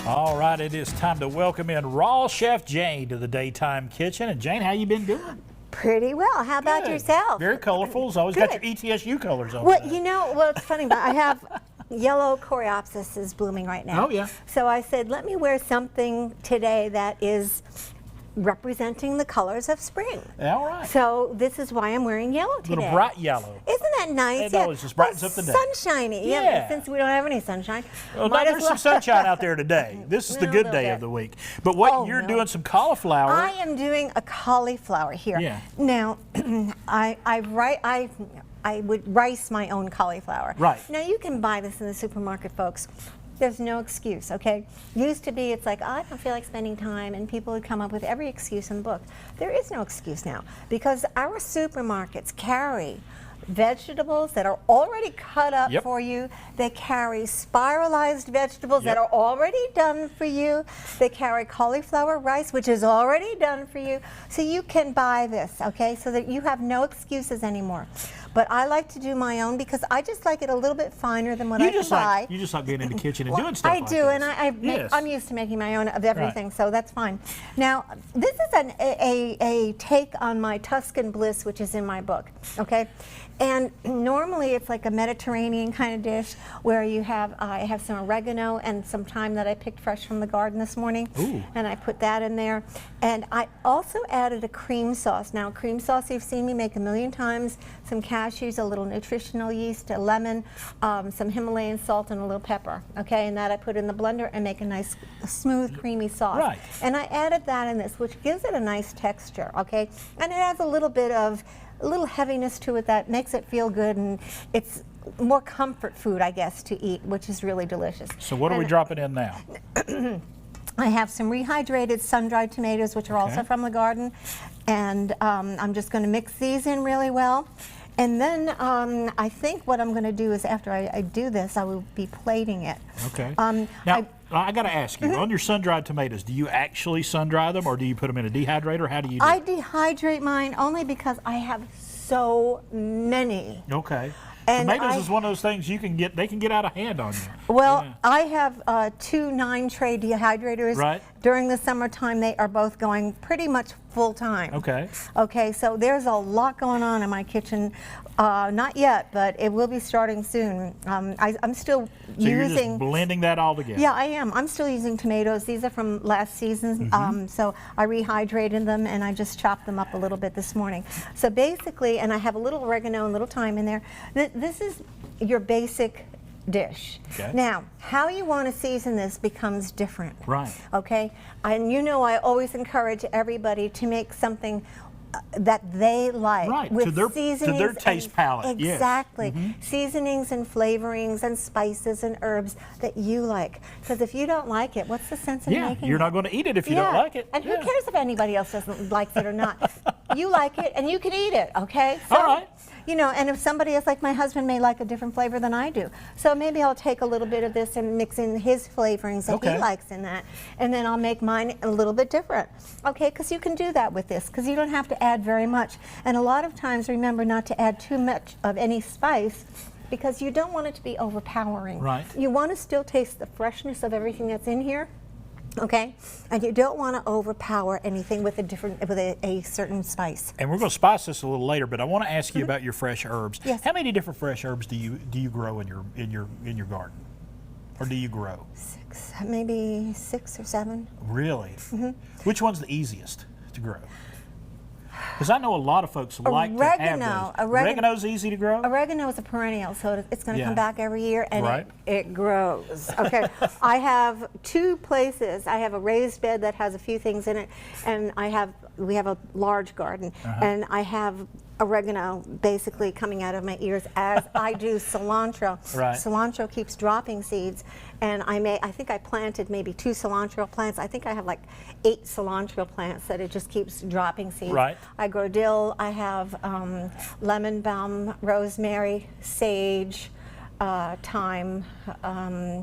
All right, it is time to welcome in Raw Chef Jane to the Daytime Kitchen. And Jane, how you been doing? Pretty well. How about yourself? Very colorful. As always, Good. got your ETSU colors on. Well, it's funny, but I have yellow coreopsis is blooming right now. Oh, yeah. So I said, let me wear something today that is representing the colors of spring. All right. So this is why I'm wearing yellow today. A little bright yellow. Isn't that nice? It always just brightens up the day. Sunshiny. Yeah. Since we don't have any sunshine. Well, no, there's some sunshine out there today. This is the good day of the week. But what you're doing some cauliflower. I am doing a cauliflower here. Yeah. Now, I would rice my own cauliflower. Right. Now you can buy this in the supermarket, folks. There's no excuse, okay? Used to be, it's like, oh, I don't feel like spending time, and people would come up with every excuse in the book. There is no excuse now, because our supermarkets carry vegetables that are already cut up for you. They carry spiralized vegetables that are already done for you. They carry cauliflower rice, which is already done for you. So you can buy this, okay, so that you have no excuses anymore. But I like to do my own because I just like it a little bit finer than what I can buy. You just like being in the kitchen and doing stuff like do, this. and I'm used to making my own of everything, so that's fine. Now, this is a take on my Tuscan Bliss, which is in my book, okay? And normally it's like a Mediterranean kind of dish where I have some oregano and some thyme that I picked fresh from the garden this morning. Ooh. And I put that in there. And I also added a cream sauce. Now, cream sauce you've seen me make a million times. Some cashews, a little nutritional yeast, a lemon, some Himalayan salt, and a little pepper. Okay, and that I put in the blender and make a nice, smooth, creamy sauce. Right. And I added that in this, which gives it a nice texture. Okay, and it has a little bit of a little heaviness to it that makes it feel good, and it's more comfort food, I guess, to eat, which is really delicious. So what are we dropping in now? I have some rehydrated sun-dried tomatoes, which are also from the garden, and I'm just going to mix these in really well. And then I think what I'm going to do is after I do this, I will be plating it. Okay. Now, I got to ask you, on your sun-dried tomatoes, do you actually sun-dry them, or do you put them in a dehydrator? How do you do I it? dehydrate mine only because I have so many. Okay. And tomatoes is one of those things they can get out of hand on you. Well, I have 2 9-tray dehydrators. Right. During the summertime, they are both going pretty much full time. Okay. Okay, so there's a lot going on in my kitchen. Not yet, but it will be starting soon. I'm still So you're just blending that all together? Yeah, I am. I'm still using tomatoes. These are from last season, so I rehydrated them and I just chopped them up a little bit this morning. So basically, and I have a little oregano and a little thyme in there. This is your basic dish. Okay. Now, how you want to season this becomes different. Right. Okay? And you know I always encourage everybody to make something that they like, right, with to their seasonings taste palette. Exactly. Yes. Seasonings and flavorings and spices and herbs that you like. Because if you don't like it, what's the sense in making it? You're not going to eat it if you don't like it. And who cares if anybody else doesn't like it or not? You like it and you can eat it, okay? So, all right. You know, and if somebody else, like my husband, may like a different flavor than I do. So maybe I'll take a little bit of this and mix in his flavorings that he likes in that. And then I'll make mine a little bit different. Okay, because you can do that with this, because you don't have to add very much. And a lot of times, remember not to add too much of any spice, because you don't want it to be overpowering. Right. You want to still taste the freshness of everything that's in here. Okay, and you don't want to overpower anything with a certain spice. And we're going to spice this a little later, but I want to ask you about your fresh herbs. Yes. How many different fresh herbs do you grow in your garden, or do you grow? 6, maybe 6 or 7. Really? Which one's the easiest to grow? Because I know a lot of folks like to have those. Oregano's easy to grow? Oregano is a perennial, so it's going to come back every year, and it grows. Okay, I have 2 places. I have a raised bed that has a few things in it, and we have a large garden, and I have oregano basically coming out of my ears as I do cilantro. Right. Cilantro keeps dropping seeds, and I think I planted maybe 2 cilantro plants. I think I have like 8 cilantro plants that it just keeps dropping seeds. Right. I grow dill. I have lemon balm, rosemary, sage, thyme.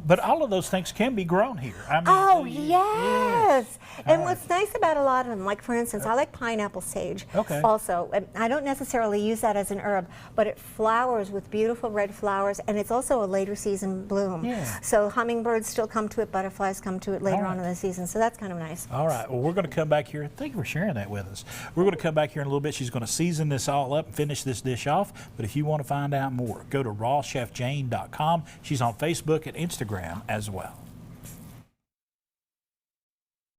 But all of those things can be grown here. I mean, Oh, yes. And All what's nice about a lot of them, like for instance, I like pineapple sage Okay. also. And I don't necessarily use that as an herb, but it flowers with beautiful red flowers, and it's also a later season bloom. Yeah. So hummingbirds still come to it, butterflies come to it later All on right. in the season, so that's kind of nice. All right. Well, we're going to come back here. Thank you for sharing that with us. We're going to come back here in a little bit. She's going to season this all up and finish this dish off. But if you want to find out more, go to rawchefjane.com. She's on Facebook and Instagram as well.